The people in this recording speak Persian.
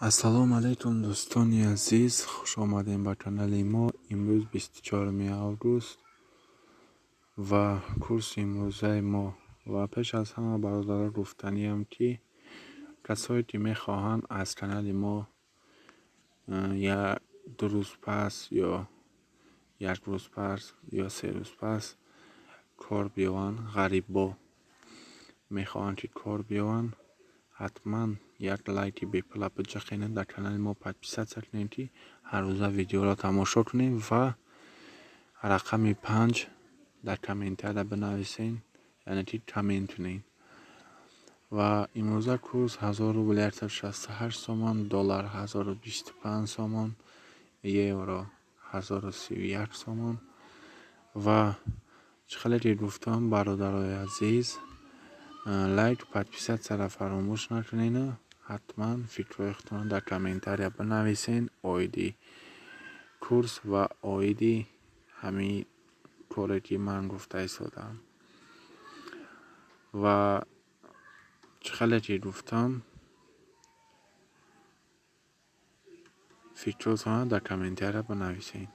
السلام علیکم دوستان عزیز، خوش آمدین به کانال ما. امروز 24 اوگوست و کورس امروزه ما و پیش از همه برادران گفتنیم که کسایی که میخواهند از کانال ما یا 2 روز پس یا 1 روز پس یا 3 روز پس کار بیاون، غریب با میخواهند که کار بیاون، حتما یک لایک بی پلا بچخینید، در کانال ما подписаться کنید که هر روز ویدیو را تماشا کنید و رقم 5 در کامنت بنویسین، یعنی که کامنت کنید. و امروزه کورس 1000 روبل 168 سومان، دلار 1025 سومان، یورو 1031 سومان. و چخیلی گفتم برادرای عزیز، لایک و подписаться را فراموش نکنین. حتما فکرایتان در کامنت بنویسین، آیدی کورس و آیدی همین کاری که من گفته ایستادم. و چخیلی که گفتم فکراتان در کامنت بنویسین.